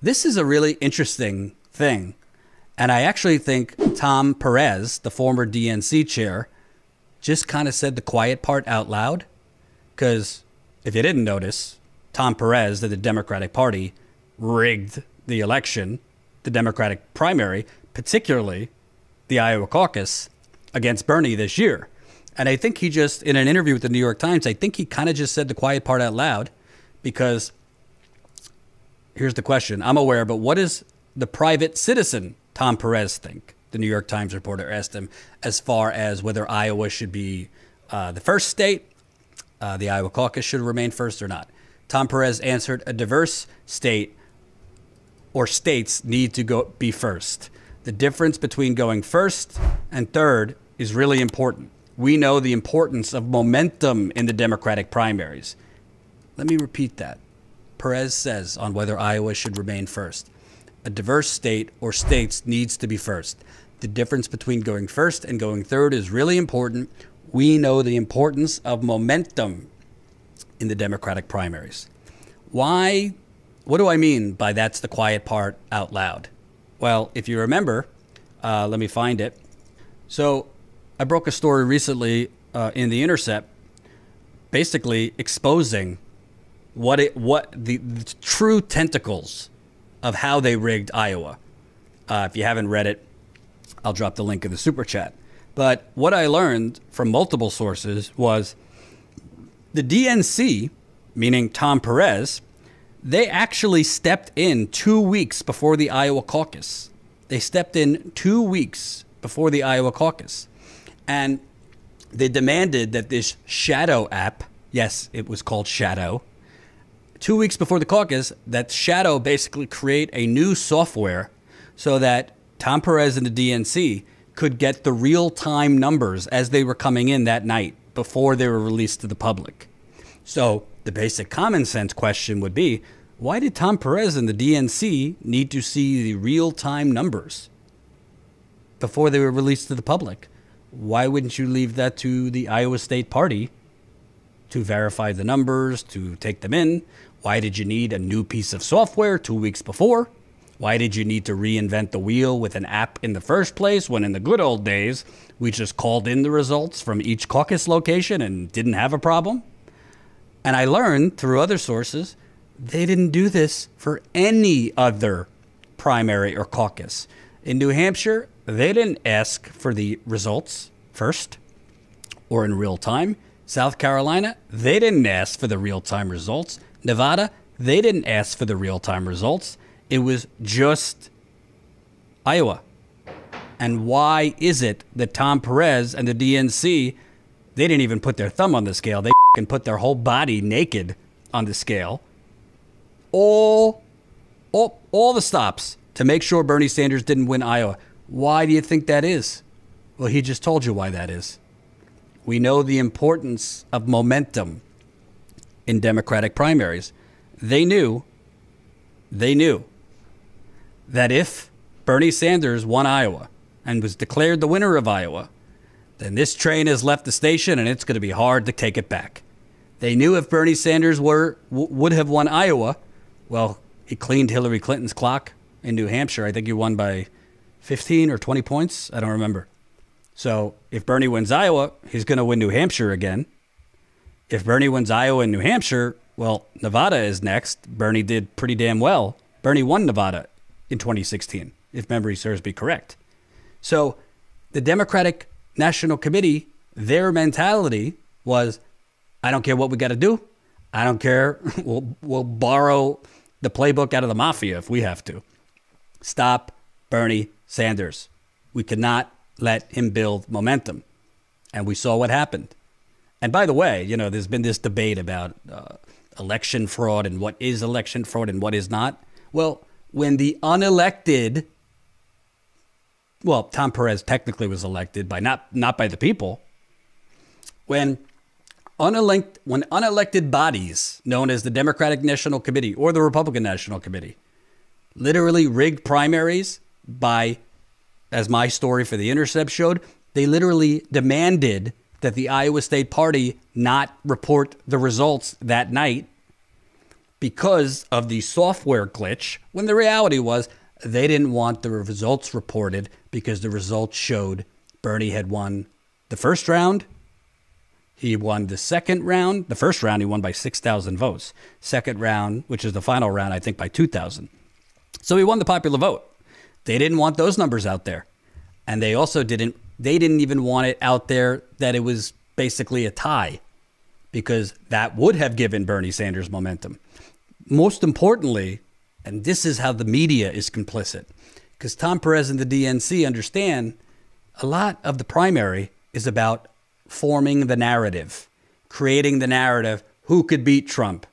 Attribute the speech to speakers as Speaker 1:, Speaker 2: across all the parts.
Speaker 1: This is a really interesting thing. And I actually think Tom Perez, the former DNC chair, just kind of said the quiet part out loud. Because if you didn't notice, Tom Perez of the Democratic Party rigged the election, the Democratic primary, particularly the Iowa caucus, against Bernie this year. And I think he just, in an interview with the New York Times, I think he kind of just said the quiet part out loud because here's the question. I'm aware, but what does the private citizen Tom Perez think? The New York Times reporter asked him as far as whether Iowa should be the first state, the Iowa caucus should remain first or not. Tom Perez answered, a diverse state or states need to be first. The difference between going first and third is really important. We know the importance of momentum in the Democratic primaries. Let me repeat that. Perez says on whether Iowa should remain first. A diverse state or states needs to be first. The difference between going first and going third is really important. We know the importance of momentum in the Democratic primaries. Why? What do I mean by that's the quiet part out loud? Well, if you remember, let me find it. So I broke a story recently in The Intercept, basically exposing what the true tentacles of how they rigged Iowa. If you haven't read it, I'll drop the link in the super chat. But what I learned from multiple sources was the DNC, meaning Tom Perez, they actually stepped in 2 weeks before the Iowa caucus. They stepped in 2 weeks before the Iowa caucus. And they demanded that this Shadow app, yes, it was called Shadow, 2 weeks before the caucus, that Shadow basically create a new software so that Tom Perez and the DNC could get the real-time numbers as they were coming in that night before they were released to the public. So the basic common sense question would be, why did Tom Perez and the DNC need to see the real-time numbers before they were released to the public? Why wouldn't you leave that to the Iowa State Party to verify the numbers, to take them in? Why did you need a new piece of software 2 weeks before? Why did you need to reinvent the wheel with an app in the first place when in the good old days we just called in the results from each caucus location and didn't have a problem? And I learned through other sources, they didn't do this for any other primary or caucus. In New Hampshire, they didn't ask for the results first or in real time. South Carolina, they didn't ask for the real-time results. Nevada, they didn't ask for the real-time results. It was just Iowa. And why is it that Tom Perez and the DNC, they didn't even put their thumb on the scale. They can put their whole body naked on the scale. All the stops to make sure Bernie Sanders didn't win Iowa. Why do you think that is? Well, he just told you why that is. We know the importance of momentum in Democratic primaries. They knew that if Bernie Sanders won Iowa and was declared the winner of Iowa, then this train has left the station and it's going to be hard to take it back. They knew if Bernie Sanders would have won Iowa, well, he cleaned Hillary Clinton's clock in New Hampshire. I think he won by 15 or 20 points. I don't remember. So if Bernie wins Iowa, he's going to win New Hampshire again. If Bernie wins Iowa and New Hampshire, well, Nevada is next. Bernie did pretty damn well. Bernie won Nevada in 2016, if memory serves me correct. So the Democratic National Committee, their mentality was, I don't care what we got to do. I don't care. We'll borrow the playbook out of the mafia if we have to. Stop Bernie Sanders. We cannot let him build momentum. And we saw what happened. And by the way, you know, there's been this debate about election fraud and what is election fraud and what is not. Well, when the unelected, well, Tom Perez technically was elected by not by the people. When unelected bodies known as the Democratic National Committee or the Republican National Committee literally rigged primaries by, as my story for The Intercept showed, they literally demanded that the Iowa State Party not report the results that night. because of the software glitch, when the reality was they didn't want the results reported because the results showed Bernie had won the first round. He won the second round. The first round, he won by 6,000 votes. Second round, which is the final round, I think by 2,000. So he won the popular vote. They didn't want those numbers out there. And they also didn't even want it out there that it was basically a tie, because that would have given Bernie Sanders momentum. Most importantly, and this is how the media is complicit, because Tom Perez and the DNC understand a lot of the primary is about forming the narrative, creating the narrative, who could beat Trump,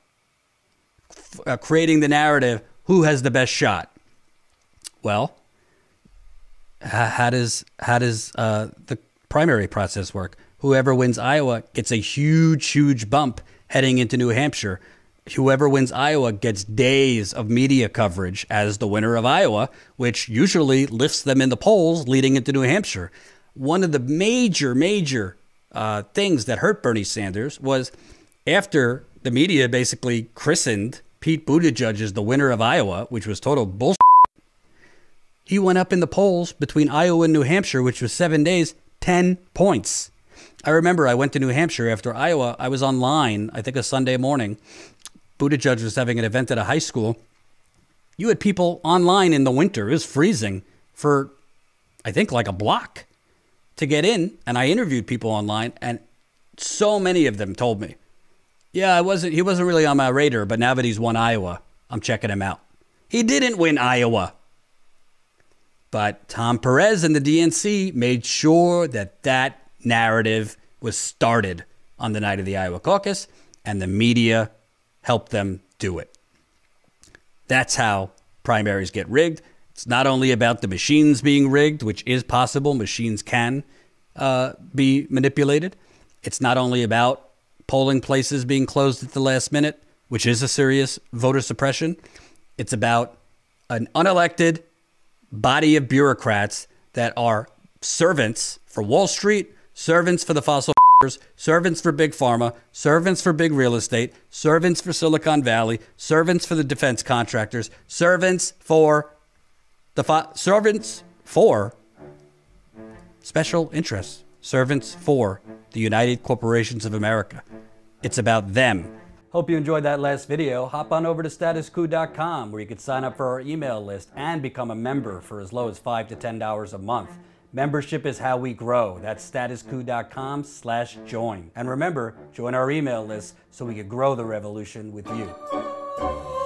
Speaker 1: creating the narrative, who has the best shot. Well, how does the primary process work? Whoever wins Iowa gets a huge bump heading into New Hampshire. Whoever wins Iowa gets days of media coverage as the winner of Iowa, which usually lifts them in the polls leading into New Hampshire. One of the major things that hurt Bernie Sanders was after the media basically christened Pete Buttigieg as the winner of Iowa, which was total bullshit. He went up in the polls between Iowa and New Hampshire, which was 7 days, 10 points. I remember I went to New Hampshire after Iowa. I was online, I think a Sunday morning. Buttigieg was having an event at a high school. You had people online in the winter. It was freezing for, I think, like a block to get in. And I interviewed people online, and so many of them told me, yeah, he wasn't really on my radar, but now that he's won Iowa, I'm checking him out. He didn't win Iowa. But Tom Perez and the DNC made sure that that narrative was started on the night of the Iowa caucus, and the media helped them do it. That's how primaries get rigged. It's not only about the machines being rigged, which is possible. Machines can be manipulated. It's not only about polling places being closed at the last minute, which is a serious voter suppression. It's about an unelected body of bureaucrats that are servants for Wall Street, servants for the fossil servants for big pharma, servants for big real estate, servants for Silicon Valley, servants for the defense contractors, servants for special interests, servants for the United Corporations of America. It's about them. Hope you enjoyed that last video. Hop on over to statuscoup.com where you can sign up for our email list and become a member for as low as $5 to $10 a month. Membership is how we grow. That's statuscoup.com/join. And remember, join our email list so we can grow the revolution with you.